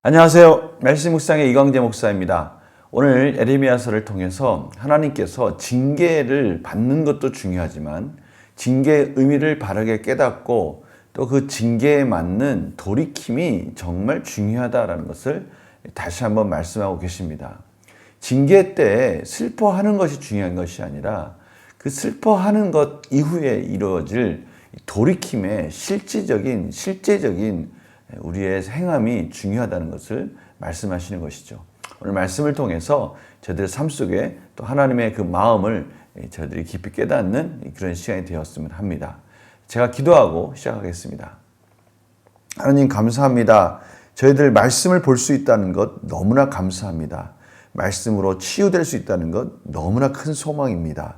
안녕하세요. 말씀 묵상의 이광재 목사입니다. 오늘 예레미야서를 통해서 하나님께서 징계를 받는 것도 중요하지만 징계의 의미를 바르게 깨닫고 또 그 징계에 맞는 돌이킴이 정말 중요하다는 것을 다시 한번 말씀하고 계십니다. 징계 때 슬퍼하는 것이 중요한 것이 아니라 그 슬퍼하는 것 이후에 이루어질 돌이킴의 실제적인 우리의 행함이 중요하다는 것을 말씀하시는 것이죠. 오늘 말씀을 통해서 저희들 삶 속에 또 하나님의 그 마음을 저희들이 깊이 깨닫는 그런 시간이 되었으면 합니다. 제가 기도하고 시작하겠습니다. 하나님 감사합니다. 저희들 말씀을 볼 수 있다는 것 너무나 감사합니다. 말씀으로 치유될 수 있다는 것 너무나 큰 소망입니다.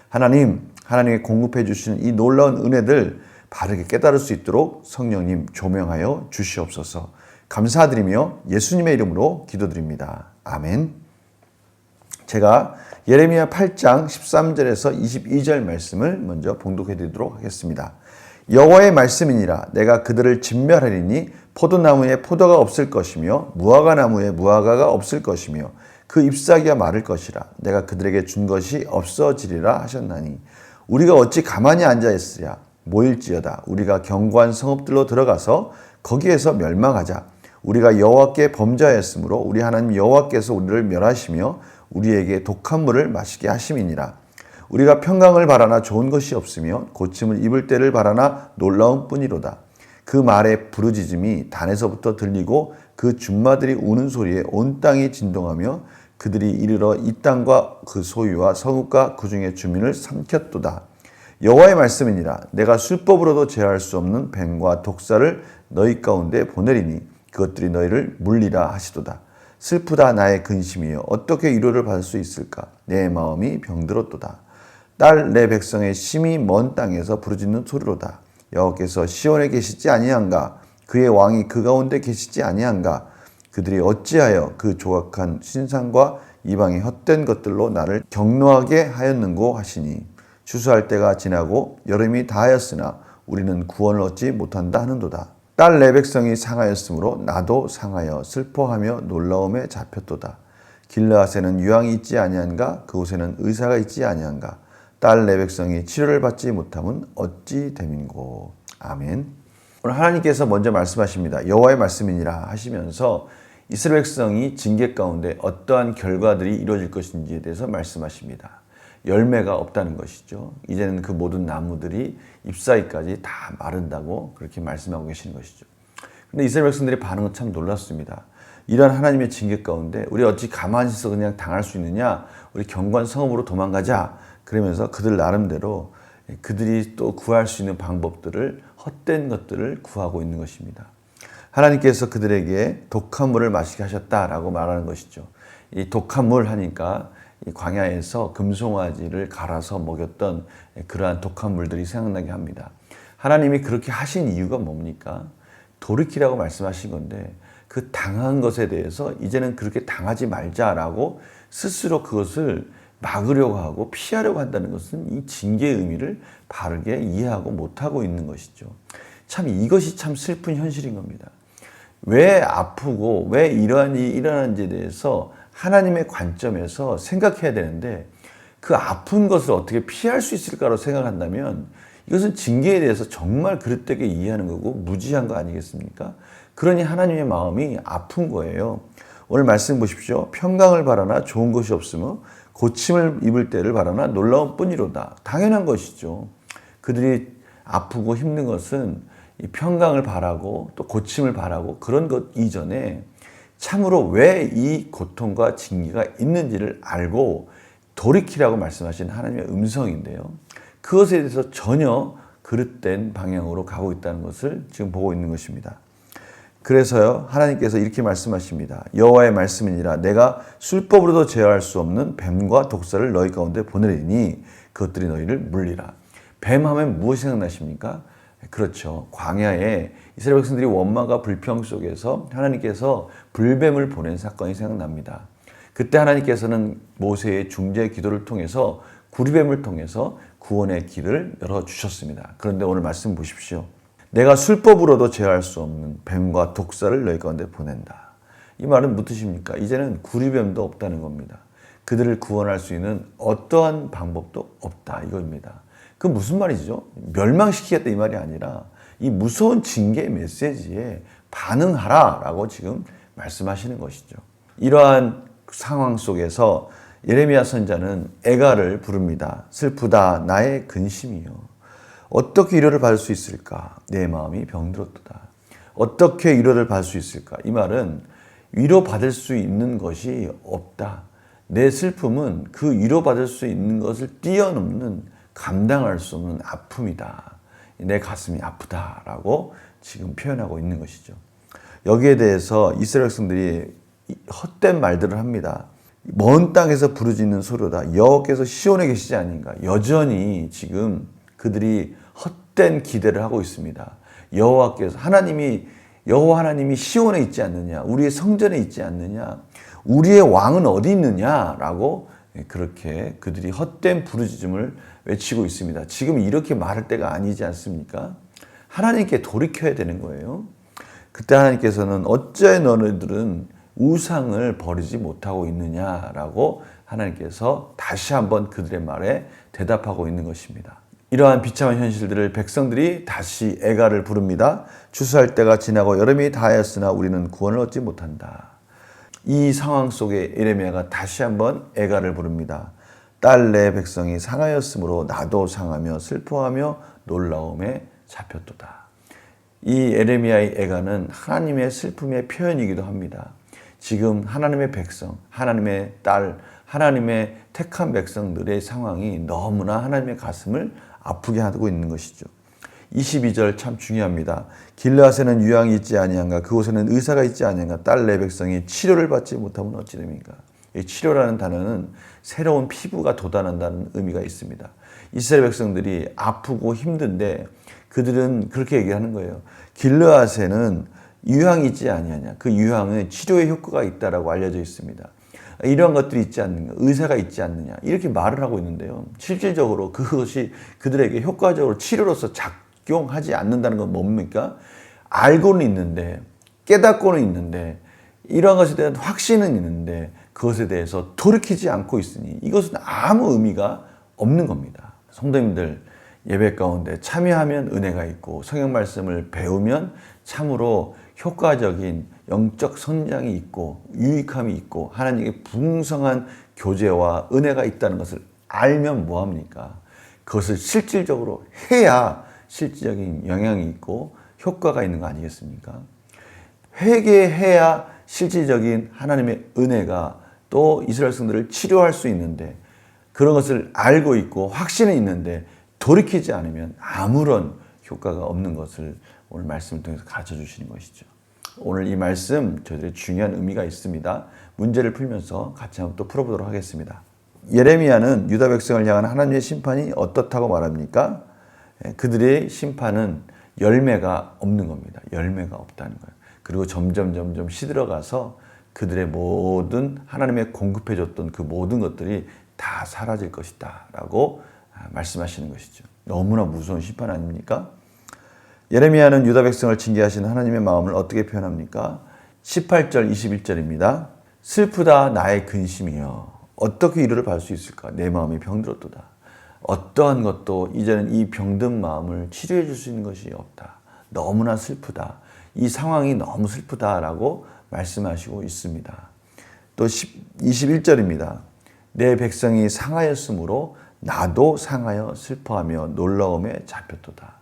하나님이 공급해 주시는 이 놀라운 은혜들 바르게 깨달을 수 있도록 성령님 조명하여 주시옵소서. 감사드리며 예수님의 이름으로 기도드립니다. 아멘. 제가 예레미야 8장 13절에서 22절 말씀을 먼저 봉독해 드리도록 하겠습니다. 여호와의 말씀이니라. 내가 그들을 진멸하리니 포도나무에 포도가 없을 것이며 무화과나무에 무화과가 없을 것이며 그 잎사귀가 마를 것이라. 내가 그들에게 준 것이 없어지리라 하셨나니 우리가 어찌 가만히 앉아 있으랴. 모일지어다. 우리가 견고한 성읍들로 들어가서 거기에서 멸망하자. 우리가 여호와께 범죄하였으므로 우리 하나님 여호와께서 우리를 멸하시며 우리에게 독한 물을 마시게 하심이니라. 우리가 평강을 바라나 좋은 것이 없으며 고침을 입을 때를 바라나 놀라운 뿐이로다. 그 말의 부르짖음이 단에서부터 들리고 그 줌마들이 우는 소리에 온 땅이 진동하며 그들이 이르러 이 땅과 그 소유와 성읍과 그 중의 주민을 삼켰도다. 여호와의 말씀이니라. 내가 술법으로도 제어할 수 없는 뱀과 독사를 너희 가운데 보내리니 그것들이 너희를 물리라 하시도다. 슬프다 나의 근심이여 어떻게 위로를 받을 수 있을까? 내 마음이 병들었도다. 딸 내 백성의 심히 먼 땅에서 부르짖는 소리로다. 여호와께서 시온에 계시지 아니한가? 그의 왕이 그 가운데 계시지 아니한가? 그들이 어찌하여 그 조각한 신상과 이방의 헛된 것들로 나를 경노하게 하였는고 하시니 추수할 때가 지나고 여름이 다하였으나 우리는 구원을 얻지 못한다 하는도다. 딸 내 백성이 상하였으므로 나도 상하여 슬퍼하며 놀라움에 잡혔도다. 길르앗에는 유황이 있지 아니한가? 그곳에는 의사가 있지 아니한가? 딸 내 백성이 치료를 받지 못함은 어찌 됨인고. 아멘. 오늘 하나님께서 먼저 말씀하십니다. 여호와의 말씀이니라 하시면서 이스라엘 백성이 징계 가운데 어떠한 결과들이 이루어질 것인지에 대해서 말씀하십니다. 열매가 없다는 것이죠. 이제는 그 모든 나무들이 잎사귀까지 다 마른다고 그렇게 말씀하고 계시는 것이죠. 그런데 이스라엘 백성들의 반응은 참 놀랐습니다. 이러한 하나님의 징계 가운데 우리 어찌 가만히 있어 그냥 당할 수 있느냐? 우리 견고한 성읍으로 도망가자. 그러면서 그들 나름대로 그들이 또 구할 수 있는 방법들을 헛된 것들을 구하고 있는 것입니다. 하나님께서 그들에게 독한 물을 마시게 하셨다라고 말하는 것이죠. 이 독한 물 하니까 이 광야에서 금송아지를 갈아서 먹였던 그러한 독한 물들이 생각나게 합니다. 하나님이 그렇게 하신 이유가 뭡니까? 돌이키라고 말씀하신 건데 그 당한 것에 대해서 이제는 그렇게 당하지 말자라고 스스로 그것을 막으려고 하고 피하려고 한다는 것은 이 징계의 의미를 바르게 이해하고 못하고 있는 것이죠. 참 이것이 참 슬픈 현실인 겁니다. 왜 아프고 왜 이러한 일이 일어나는지에 대해서 하나님의 관점에서 생각해야 되는데 그 아픈 것을 어떻게 피할 수 있을까로 생각한다면 이것은 징계에 대해서 정말 그릇되게 이해하는 거고 무지한 거 아니겠습니까? 그러니 하나님의 마음이 아픈 거예요. 오늘 말씀 보십시오. 평강을 바라나 좋은 것이 없으며 고침을 입을 때를 바라나 놀라운 뿐이로다. 당연한 것이죠. 그들이 아프고 힘든 것은 이 평강을 바라고 또 고침을 바라고 그런 것 이전에 참으로 왜 이 고통과 징계가 있는지를 알고 돌이키라고 말씀하신 하나님의 음성인데요. 그것에 대해서 전혀 그릇된 방향으로 가고 있다는 것을 지금 보고 있는 것입니다. 그래서요, 하나님께서 이렇게 말씀하십니다. 여호와의 말씀이니라. 내가 술법으로도 제어할 수 없는 뱀과 독사를 너희 가운데 보내리니 그것들이 너희를 물리라. 뱀 하면 무엇이 생각나십니까? 그렇죠. 광야에 이스라엘 백성들이 원망과 불평 속에서 하나님께서 불뱀을 보낸 사건이 생각납니다. 그때 하나님께서는 모세의 중재 기도를 통해서 구리뱀을 통해서 구원의 길을 열어주셨습니다. 그런데 오늘 말씀 보십시오. 내가 술법으로도 제어할 수 없는 뱀과 독사를 너희 가운데 보낸다. 이 말은 무슨 뜻입니까? 이제는 구리뱀도 없다는 겁니다. 그들을 구원할 수 있는 어떠한 방법도 없다 이겁니다. 그 무슨 말이죠? 멸망시키겠다 이 말이 아니라 이 무서운 징계 메시지에 반응하라라고 지금 말씀하시는 것이죠. 이러한 상황 속에서 예레미야 선지자는 애가를 부릅니다. 슬프다 나의 근심이요. 어떻게 위로를 받을 수 있을까? 내 마음이 병들었도다. 어떻게 위로를 받을 수 있을까? 이 말은 위로받을 수 있는 것이 없다. 내 슬픔은 그 위로받을 수 있는 것을 뛰어넘는 감당할 수 없는 아픔이다. 내 가슴이 아프다라고 지금 표현하고 있는 것이죠. 여기에 대해서 이스라엘 백성들이 헛된 말들을 합니다. 먼 땅에서 부르짖는 소리다. 여호와께서 시온에 계시지 아닌가. 여전히 지금 그들이 헛된 기대를 하고 있습니다. 여호와께서 여호와 하나님이 시온에 있지 않느냐, 우리의 성전에 있지 않느냐, 우리의 왕은 어디 있느냐라고 그렇게 그들이 헛된 부르짖음을 외치고 있습니다. 지금 이렇게 말할 때가 아니지 않습니까? 하나님께 돌이켜야 되는 거예요. 그때 하나님께서는 어째 너희들은 우상을 버리지 못하고 있느냐라고 하나님께서 다시 한번 그들의 말에 대답하고 있는 것입니다. 이러한 비참한 현실들을 백성들이 다시 애가를 부릅니다. 추수할 때가 지나고 여름이 다하였으나 우리는 구원을 얻지 못한다. 이 상황 속에 예레미야가 다시 한번 애가를 부릅니다. 딸 내 백성이 상하였으므로 나도 상하며 슬퍼하며 놀라움에 잡혔도다. 이 예레미야의 애가는 하나님의 슬픔의 표현이기도 합니다. 지금 하나님의 백성, 하나님의 딸, 하나님의 택한 백성들의 상황이 너무나 하나님의 가슴을 아프게 하고 있는 것이죠. 22절 참 중요합니다. 길르앗에는 유황이 있지 아니한가 그곳에는 의사가 있지 아니한가 딸 내 백성이 치료를 받지 못하면 어찌 됩니까? 이 치료라는 단어는 새로운 피부가 돋아난다는 의미가 있습니다. 이스라엘 백성들이 아프고 힘든데 그들은 그렇게 얘기하는 거예요. 길르앗에는 유황이 있지 아니하냐. 그 유황은 치료의 효과가 있다라고 알려져 있습니다. 이러한 것들이 있지 않는가. 의사가 있지 않느냐. 이렇게 말을 하고 있는데요. 실질적으로 그것이 그들에게 효과적으로 치료로서 작용하지 않는다는 건 뭡니까? 알고는 있는데 깨닫고는 있는데 이러한 것에 대한 확신은 있는데 그것에 대해서 돌이키지 않고 있으니 이것은 아무 의미가 없는 겁니다. 성도님들 예배 가운데 참여하면 은혜가 있고 성경 말씀을 배우면 참으로 효과적인 영적 성장이 있고 유익함이 있고 하나님의 풍성한 교제와 은혜가 있다는 것을 알면 뭐합니까? 그것을 실질적으로 해야 실질적인 영향이 있고 효과가 있는 거 아니겠습니까? 회개해야 실질적인 하나님의 은혜가 또 이스라엘 성들을 치료할 수 있는데 그런 것을 알고 있고 확신이 있는데 돌이키지 않으면 아무런 효과가 없는 것을 오늘 말씀을 통해서 가르쳐 주시는 것이죠. 오늘 이 말씀 저희들의 중요한 의미가 있습니다. 문제를 풀면서 같이 한번 또 풀어보도록 하겠습니다. 예레미야는 유다 백성을 향한 하나님의 심판이 어떻다고 말합니까? 그들의 심판은 열매가 없는 겁니다. 열매가 없다는 거예요. 그리고 점점 시들어가서 그들의 모든 하나님의 공급해줬던 그 모든 것들이 다 사라질 것이다 라고 말씀하시는 것이죠. 너무나 무서운 심판 아닙니까? 예레미야는 유다 백성을 징계하신 하나님의 마음을 어떻게 표현합니까? 18절 21절입니다. 슬프다 나의 근심이여 어떻게 위로를 받을 수 있을까? 내 마음이 병들었도다. 어떠한 것도 이제는 이 병든 마음을 치료해 줄 수 있는 것이 없다. 너무나 슬프다. 이 상황이 너무 슬프다라고 말씀하시고 있습니다. 또 21절입니다. 내 백성이 상하였으므로 나도 상하여 슬퍼하며 놀라움에 잡혔도다.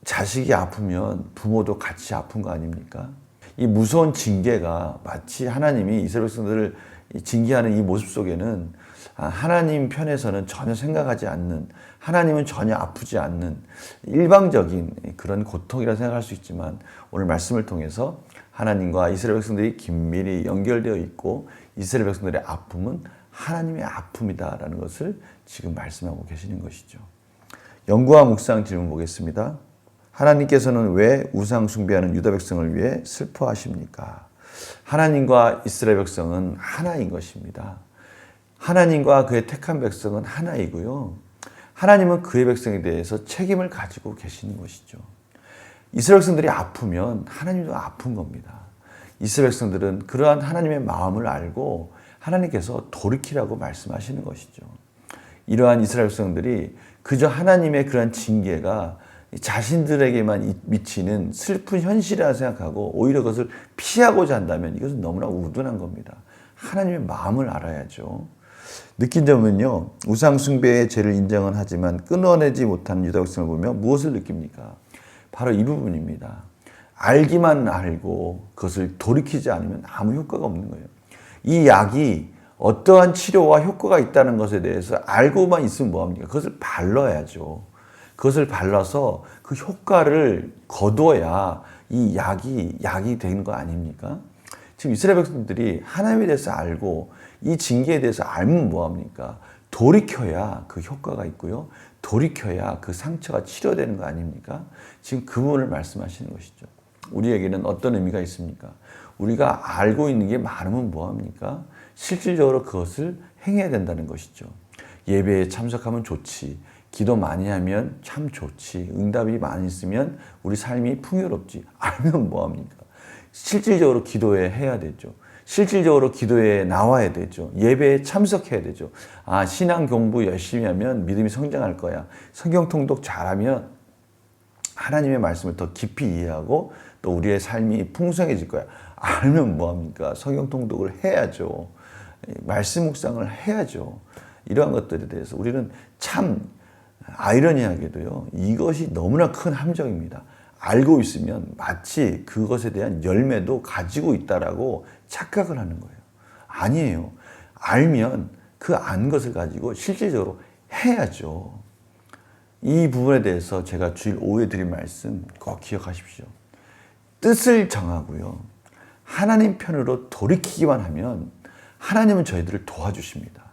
자식이 아프면 부모도 같이 아픈 거 아닙니까? 이 무서운 징계가 마치 하나님이 이스라엘 백성들을 징계하는 이 모습 속에는 하나님 편에서는 전혀 생각하지 않는, 하나님은 전혀 아프지 않는 일방적인 그런 고통이라 생각할 수 있지만 오늘 말씀을 통해서 하나님과 이스라엘 백성들이 긴밀히 연결되어 있고 이스라엘 백성들의 아픔은 하나님의 아픔이다라는 것을 지금 말씀하고 계시는 것이죠. 연구와 묵상 질문 보겠습니다. 하나님께서는 왜 우상 숭배하는 유다 백성을 위해 슬퍼하십니까? 하나님과 이스라엘 백성은 하나인 것입니다. 하나님과 그의 택한 백성은 하나이고요. 하나님은 그의 백성에 대해서 책임을 가지고 계시는 것이죠. 이스라엘 백성들이 아프면 하나님도 아픈 겁니다. 이스라엘 백성들은 그러한 하나님의 마음을 알고 하나님께서 돌이키라고 말씀하시는 것이죠. 이러한 이스라엘 백성들이 그저 하나님의 그러한 징계가 자신들에게만 미치는 슬픈 현실이라 생각하고 오히려 그것을 피하고자 한다면 이것은 너무나 우둔한 겁니다. 하나님의 마음을 알아야죠. 느낀 점은요, 우상 숭배의 죄를 인정은 하지만 끊어내지 못하는 유다 백성을 보면 무엇을 느낍니까? 바로 이 부분입니다. 알기만 알고 그것을 돌이키지 않으면 아무 효과가 없는 거예요. 이 약이 어떠한 치료와 효과가 있다는 것에 대해서 알고만 있으면 뭐합니까? 그것을 발라야죠. 그것을 발라서 그 효과를 거둬야 이 약이 되는 거 아닙니까? 지금 이스라엘 백성들이 하나님에 대해서 알고 이 징계에 대해서 알면 뭐합니까? 돌이켜야 그 효과가 있고요. 돌이켜야 그 상처가 치료되는 거 아닙니까? 지금 그 부분을 말씀하시는 것이죠. 우리에게는 어떤 의미가 있습니까? 우리가 알고 있는 게 많으면 뭐합니까? 실질적으로 그것을 행해야 된다는 것이죠. 예배에 참석하면 좋지. 기도 많이 하면 참 좋지. 응답이 많이 있으면 우리 삶이 풍요롭지. 알면 뭐합니까? 실질적으로 기도에 해야 되죠. 실질적으로 기도에 나와야 되죠. 예배에 참석해야 되죠. 아, 신앙 공부 열심히 하면 믿음이 성장할 거야. 성경 통독 잘하면 하나님의 말씀을 더 깊이 이해하고 또 우리의 삶이 풍성해질 거야. 알면 뭐합니까? 성경 통독을 해야죠. 말씀 묵상을 해야죠. 이러한 것들에 대해서 우리는 참 아이러니하게도요, 이것이 너무나 큰 함정입니다. 알고 있으면 마치 그것에 대한 열매도 가지고 있다라고 착각을 하는 거예요. 아니에요. 알면 그 안 것을 가지고 실질적으로 해야죠. 이 부분에 대해서 제가 주일 오후에 드린 말씀 꼭 기억하십시오. 뜻을 정하고요. 하나님 편으로 돌이키기만 하면 하나님은 저희들을 도와주십니다.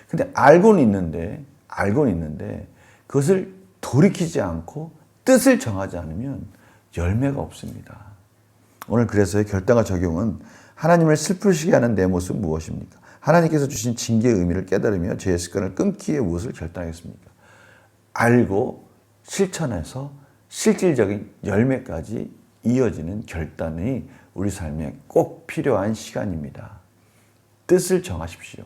근데 알고는 있는데 그것을 돌이키지 않고 뜻을 정하지 않으면 열매가 없습니다. 오늘 그래서의 결단과 적용은 하나님을 슬프시게 하는 내 모습은 무엇입니까? 하나님께서 주신 징계의 의미를 깨달으며 죄의 습관을 끊기 위해 무엇을 결단하겠습니까? 알고 실천해서 실질적인 열매까지 이어지는 결단이 우리 삶에 꼭 필요한 시간입니다. 뜻을 정하십시오.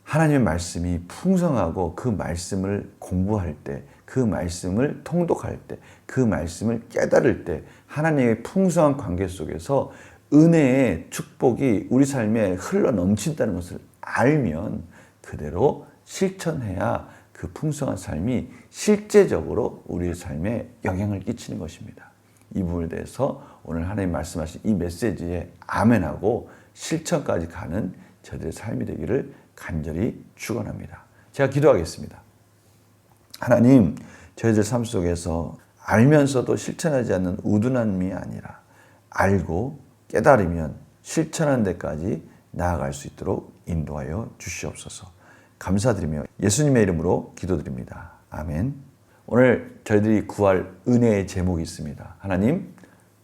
하나님의 말씀이 풍성하고 그 말씀을 공부할 때, 그 말씀을 통독할 때, 그 말씀을 깨달을 때 하나님의 풍성한 관계 속에서 은혜의 축복이 우리 삶에 흘러 넘친다는 것을 알면 그대로 실천해야 그 풍성한 삶이 실제적으로 우리의 삶에 영향을 끼치는 것입니다. 이 부분에 대해서 오늘 하나님 말씀하신 이 메시지에 아멘하고 실천까지 가는 저들의 삶이 되기를 간절히 축원합니다. 제가 기도하겠습니다. 하나님, 저희들 삶 속에서 알면서도 실천하지 않는 우둔함이 아니라 알고 깨달으면 실천하는 데까지 나아갈 수 있도록 인도하여 주시옵소서. 감사드리며 예수님의 이름으로 기도드립니다. 아멘. 오늘 저희들이 구할 은혜의 제목이 있습니다. 하나님,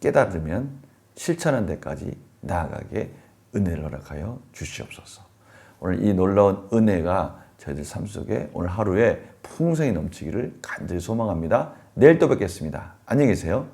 깨달으면 실천하는 데까지 나아가게 은혜를 허락하여 주시옵소서. 오늘 이 놀라운 은혜가 저희들 삶 속에 오늘 하루에 풍성히 넘치기를 간절히 소망합니다. 내일 또 뵙겠습니다. 안녕히 계세요.